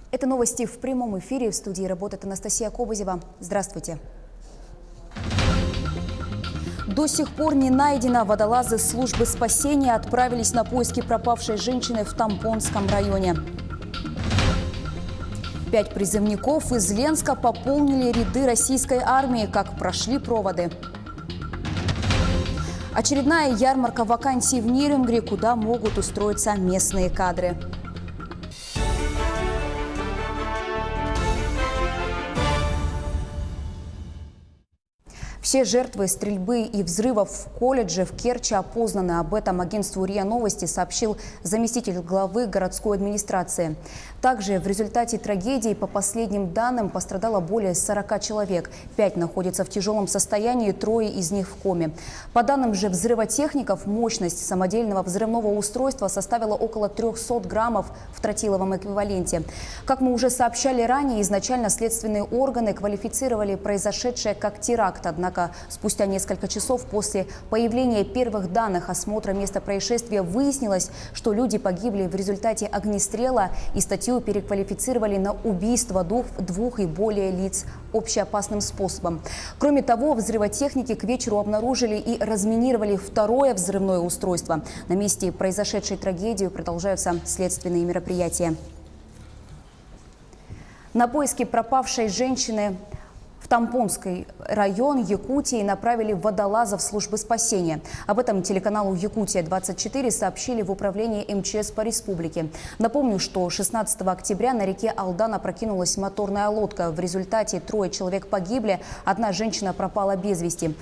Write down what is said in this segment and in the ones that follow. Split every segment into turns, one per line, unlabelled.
Это новости в прямом эфире. В студии работает Анастасия Кобызева. Здравствуйте. До сих пор не найдено. Водолазы службы спасения отправились на поиски пропавшей женщины в Тампонском районе. 5 призывников из Ленска пополнили ряды российской армии. Как прошли проводы. Очередная ярмарка вакансий в Нерюнгри, куда могут устроиться местные кадры. Все жертвы стрельбы и взрывов в колледже в Керчи опознаны. Об этом агентству РИА Новости сообщил заместитель главы городской администрации. Также в результате трагедии, по последним данным, пострадало более 40 человек. 5 находятся в тяжелом состоянии, 3 из них в коме. По данным же взрывотехников, мощность самодельного взрывного устройства составила около 300 граммов в тротиловом эквиваленте. Как мы уже сообщали ранее, изначально следственные органы квалифицировали произошедшее как теракт. Однако спустя несколько часов после появления первых данных осмотра места происшествия выяснилось, что люди погибли в результате огнестрела, и статью переквалифицировали на убийство двух и более лиц общеопасным способом. Кроме того, взрывотехники к вечеру обнаружили и разминировали второе взрывное устройство. На месте произошедшей трагедии продолжаются следственные мероприятия. На поиски пропавшей женщины в Тампонский район Якутии направили водолазов службы спасения. Об этом телеканалу «Якутия-24» сообщили в управлении МЧС по республике. Напомню, что 16 октября на реке Алдан опрокинулась моторная лодка. В результате 3 человек погибли, 1 женщина пропала без вести.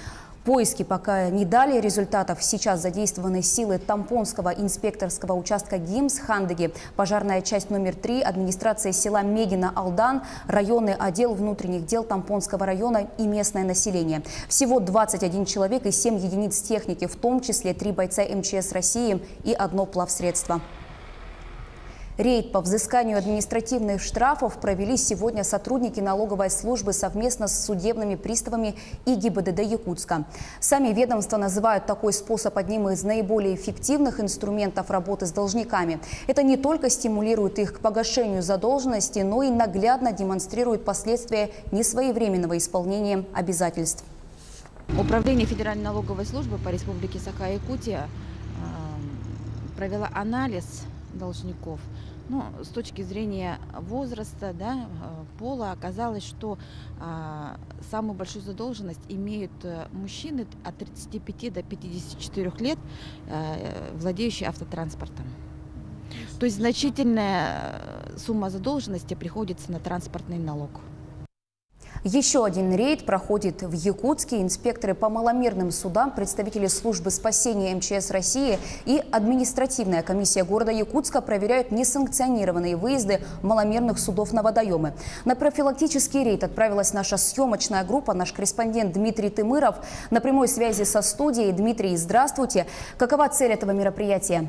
Поиски пока не дали результатов. Сейчас задействованы силы Тампонского инспекторского участка ГИМС Хандыги, пожарная часть номер 3, администрация села Медина-Алдан, районный отдел внутренних дел Тампонского района и местное население. Всего 21 человек и 7 единиц техники, в том числе 3 бойца МЧС России и 1 плавсредство. Рейд по взысканию административных штрафов провели сегодня сотрудники налоговой службы совместно с судебными приставами и ГИБДД Якутска. Сами ведомства называют такой способ одним из наиболее эффективных инструментов работы с должниками. Это не только стимулирует их к погашению задолженности, но и наглядно демонстрирует последствия несвоевременного исполнения обязательств.
Управление Федеральной налоговой службы по Республике Саха-Якутия провело анализ должников. Но с точки зрения возраста, пола, оказалось, что самую большую задолженность имеют мужчины от 35 до 54 лет, владеющие автотранспортом. То есть значительная сумма задолженности приходится на транспортный налог.
Еще один рейд проходит в Якутске. Инспекторы по маломерным судам, представители службы спасения МЧС России и административная комиссия города Якутска проверяют несанкционированные выезды маломерных судов на водоемы. На профилактический рейд отправилась наша съемочная группа, наш корреспондент Дмитрий Тымыров. На прямой связи со студией. Дмитрий, здравствуйте. Какова цель этого мероприятия?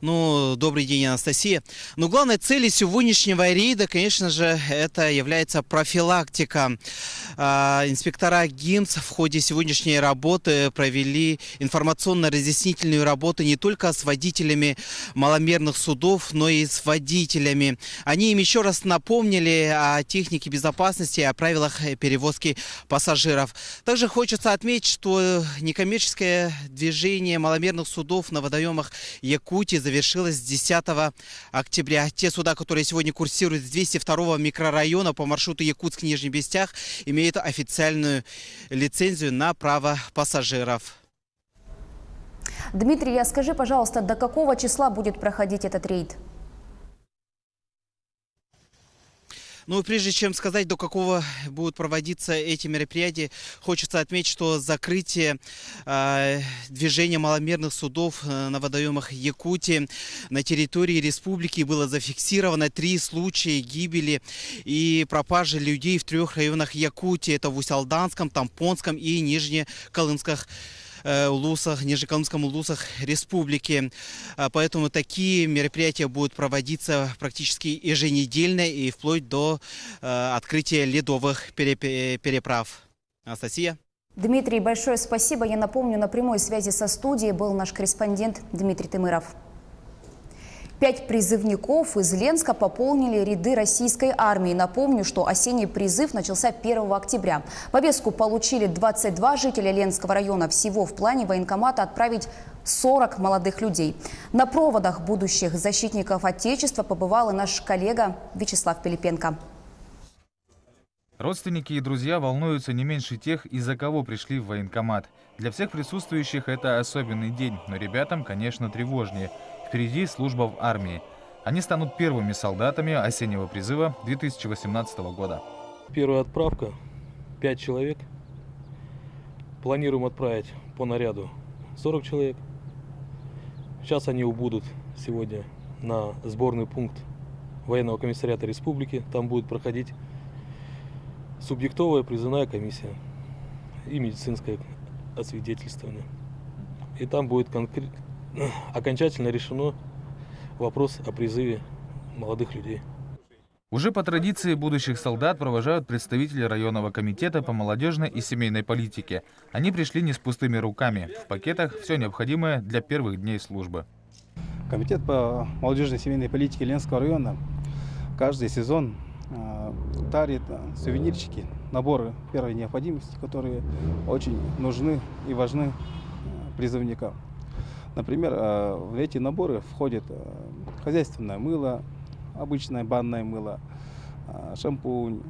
Добрый день, Анастасия. Но главной целью сегодняшнего рейда, конечно же, это является профилактика. Инспектора ГИМС в ходе сегодняшней работы провели информационно-разъяснительную работу не только с водителями маломерных судов, но и с водителями. Они им еще раз напомнили о технике безопасности и о правилах перевозки пассажиров. Также хочется отметить, что некоммерческое движение маломерных судов на водоемах Якутии завершилось 10 октября. Те суда, которые сегодня курсируют с 202-го микрорайона по маршруту Якутск-Нижний Бестях, имеют официальную лицензию на право пассажиров.
Дмитрий, скажи, пожалуйста, до какого числа будет проходить этот рейд?
Прежде чем сказать, до какого будут проводиться эти мероприятия, хочется отметить, что закрытие движения маломерных судов на водоемах Якутии на территории республики было зафиксировано 3 случая гибели и пропажи людей в 3 районах Якутии. Это в Усть-Алданском, Тампонском и Нижнеколымском улусах республики. Поэтому такие мероприятия будут проводиться практически еженедельно и вплоть до открытия ледовых переправ. Анастасия.
Дмитрий, большое спасибо. Я напомню, на прямой связи со студией был наш корреспондент Дмитрий Тымыров. 5 призывников из Ленска пополнили ряды российской армии. Напомню, что осенний призыв начался 1 октября. Повестку получили 22 жителя Ленского района. Всего в плане военкомата отправить 40 молодых людей. На проводах будущих защитников Отечества побывал и наш коллега Вячеслав Пилипенко.
Родственники и друзья волнуются не меньше тех, из-за кого пришли в военкомат. Для всех присутствующих это особенный день, но ребятам, конечно, тревожнее. Впереди служба в армии. Они станут первыми солдатами осеннего призыва 2018 года.
Первая отправка, 5 человек. Планируем отправить по наряду 40 человек. Сейчас они убудут сегодня на сборный пункт военного комиссариата республики. Там будет проходить субъектовая призывная комиссия и медицинское освидетельствование. И там будет окончательно решено вопрос о призыве молодых людей.
Уже по традиции будущих солдат провожают представители районного комитета по молодежной и семейной политике. Они пришли не с пустыми руками. В пакетах все необходимое для первых дней службы.
Комитет по молодежной и семейной политике Ленского района каждый сезон дарит сувенирчики, наборы первой необходимости, которые очень нужны и важны призывникам. Например, в эти наборы входит хозяйственное мыло, обычное банное мыло, шампунь.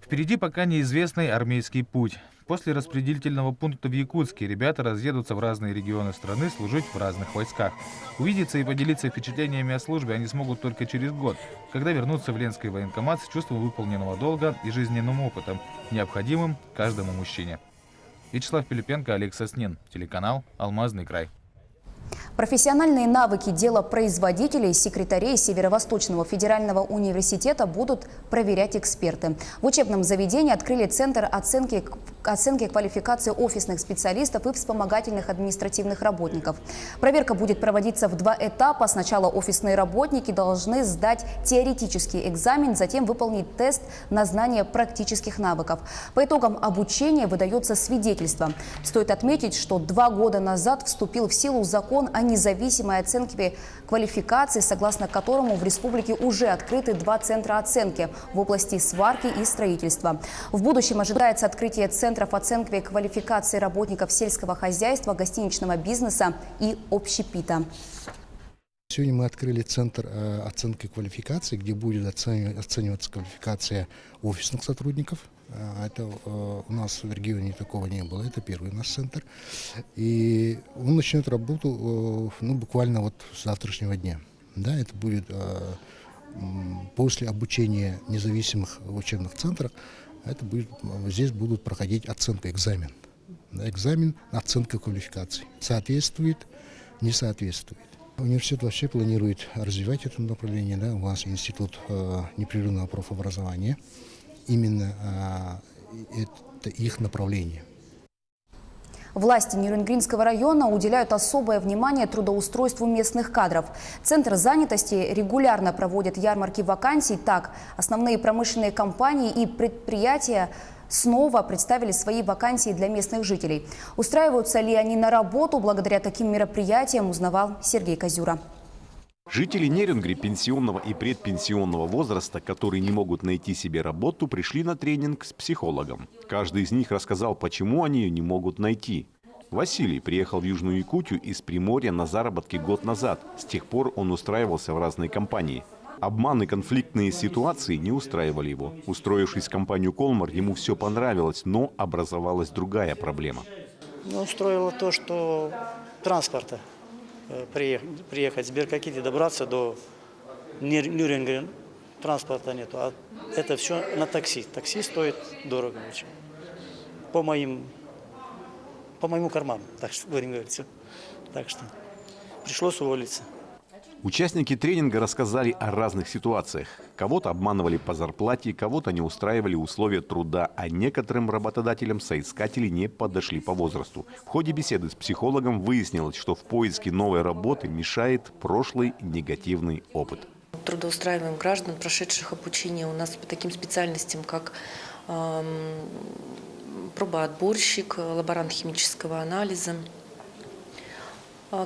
Впереди пока неизвестный армейский путь. После распределительного пункта в Якутске ребята разъедутся в разные регионы страны служить в разных войсках. Увидеться и поделиться впечатлениями о службе они смогут только через год, когда вернутся в Ленский военкомат с чувством выполненного долга и жизненным опытом, необходимым каждому мужчине. Вячеслав Пилипенко, Олег Соснин, телеканал «Алмазный край».
Профессиональные навыки делопроизводителей секретарей Северо-Восточного федерального университета будут проверять эксперты. В учебном заведении открыли Центр оценки квалификации офисных специалистов и вспомогательных административных работников. Проверка будет проводиться в 2 этапа. Сначала офисные работники должны сдать теоретический экзамен, затем выполнить тест на знание практических навыков. По итогам обучения выдается свидетельство. Стоит отметить, что 2 года назад вступил в силу закон о независимой оценке квалификации, согласно которому в республике уже открыты 2 центра оценки в области сварки и строительства. В будущем ожидается открытие центров оценки квалификации работников сельского хозяйства, гостиничного бизнеса и общепита.
Сегодня мы открыли центр оценки квалификации, где будет оцениваться квалификация офисных сотрудников. Это у нас в регионе такого не было. Это первый наш центр. И он начнет работу буквально вот с завтрашнего дня. Да, это будет после обучения независимых учебных центров. Здесь будут проходить оценку, экзамен. Да, экзамен, оценка квалификации. Соответствует, не соответствует. Университет вообще планирует развивать это направление. Да? У нас институт непрерывного профобразования. Именно это их направление.
Власти Нерюнгринского района уделяют особое внимание трудоустройству местных кадров. Центр занятости регулярно проводит ярмарки вакансий. Так, основные промышленные компании и предприятия снова представили свои вакансии для местных жителей. Устраиваются ли они на работу благодаря таким мероприятиям, узнавал Сергей Козюра.
Жители Нерюнгри пенсионного и предпенсионного возраста, которые не могут найти себе работу, пришли на тренинг с психологом. Каждый из них рассказал, почему они ее не могут найти. Василий приехал в Южную Якутию из Приморья на заработки год назад. С тех пор он устраивался в разные компании. Обман и конфликтные ситуации не устраивали его. Устроившись в компанию «Колмар», ему все понравилось, но образовалась другая проблема.
Устроило то, что транспорта. Приехать в Сберкоките, добраться до Нюрнберга, транспорта нету. А это все на такси. Такси стоит дорого очень. По моему карману, так что будем говорить. Так что пришлось уволиться.
Участники тренинга рассказали о разных ситуациях. Кого-то обманывали по зарплате, кого-то не устраивали условия труда, а некоторым работодателям соискатели не подошли по возрасту. В ходе беседы с психологом выяснилось, что в поиске новой работы мешает прошлый негативный опыт.
Трудоустраиваем граждан, прошедших обучение у нас по таким специальностям, как пробоотборщик, лаборант химического анализа,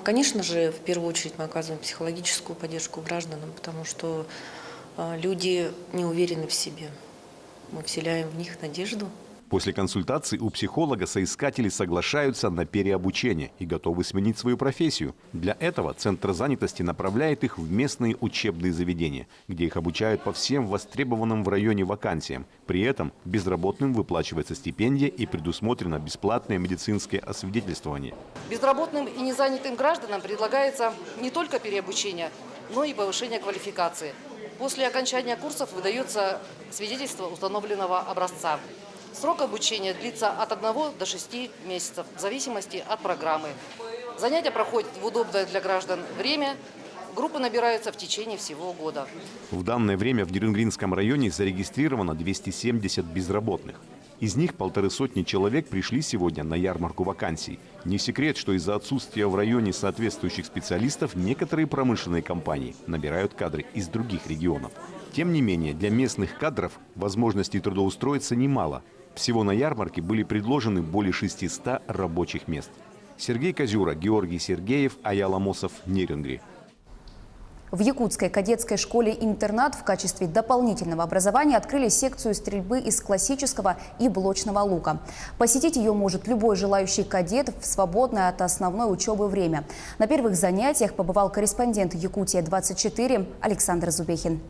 Конечно же, в первую очередь мы оказываем психологическую поддержку гражданам, потому что люди не уверены в себе. Мы вселяем в них надежду.
После консультации у психолога соискатели соглашаются на переобучение и готовы сменить свою профессию. Для этого Центр занятости направляет их в местные учебные заведения, где их обучают по всем востребованным в районе вакансиям. При этом безработным выплачивается стипендия и предусмотрено бесплатное медицинское освидетельствование.
Безработным и незанятым гражданам предлагается не только переобучение, но и повышение квалификации. После окончания курсов выдается свидетельство установленного образца. Срок обучения длится от 1 до 6 месяцев, в зависимости от программы. Занятия проходят в удобное для граждан время. Группы набираются в течение всего года.
В данное время в Нерюнгринском районе зарегистрировано 270 безработных. Из них 150 человек пришли сегодня на ярмарку вакансий. Не секрет, что из-за отсутствия в районе соответствующих специалистов некоторые промышленные компании набирают кадры из других регионов. Тем не менее, для местных кадров возможностей трудоустроиться немало. Всего на ярмарке были предложены более 600 рабочих мест. Сергей Козюра, Георгий Сергеев, Аяла Мосов, Нерюнгри.
В якутской кадетской школе-интернат в качестве дополнительного образования открыли секцию стрельбы из классического и блочного лука. Посетить ее может любой желающий кадет в свободное от основной учебы время. На первых занятиях побывал корреспондент Якутия-24 Александр Зубехин.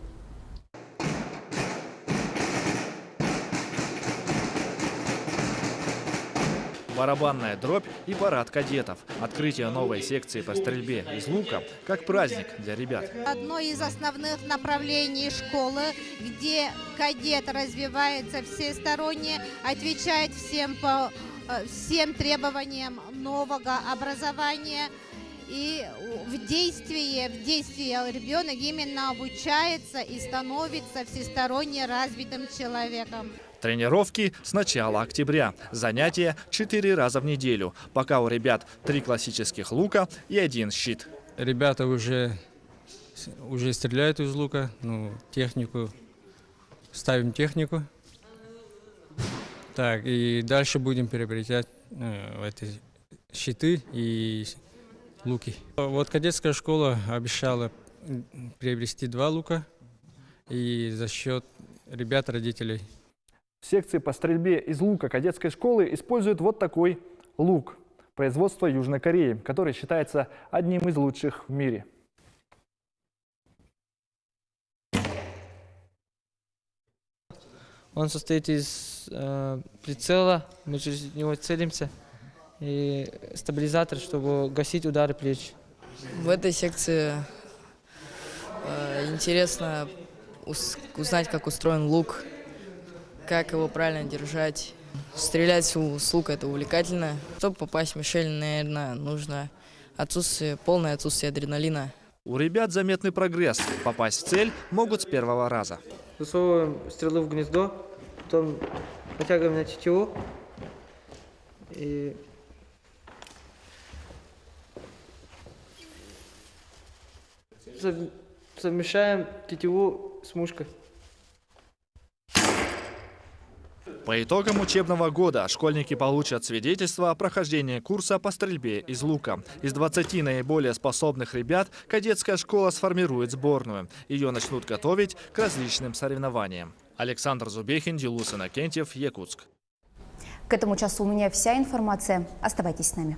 Барабанная дробь и парад кадетов. Открытие новой секции по стрельбе из лука как праздник для ребят.
Одно из основных направлений школы, где кадет развивается всесторонне, отвечает всем требованиям нового образования. И в действии ребенок именно обучается и становится всесторонне развитым человеком.
Тренировки с начала октября. Занятия 4 раза в неделю. Пока у ребят 3 классических лука и 1 щит.
Ребята уже стреляют из лука, технику, ставим технику. Так, и дальше будем приобретать эти щиты и луки. Вот кадетская школа обещала приобрести 2 лука, и за счет ребят, родителей.
В секции по стрельбе из лука кадетской школы используют вот такой лук производства Южной Кореи, который считается одним из лучших в мире.
Он состоит из прицела, мы через него целимся, и стабилизатор, чтобы гасить удары плеч.
В этой секции интересно узнать, как устроен лук, как его правильно держать. Стрелять с лука — это увлекательно. Чтобы попасть в мишень, наверное, нужно полное отсутствие адреналина.
У ребят заметный прогресс. Попасть в цель могут с первого раза.
Засовываем стрелу в гнездо, потом натягиваем на тетиву и совмещаем тетиву с мушкой.
По итогам учебного года школьники получат свидетельство о прохождении курса по стрельбе из лука. Из 20 наиболее способных ребят кадетская школа сформирует сборную. Ее начнут готовить к различным соревнованиям. Александр Зубехин, Дилус Иннокентьев, Якутск.
К этому часу у меня вся информация. Оставайтесь с нами.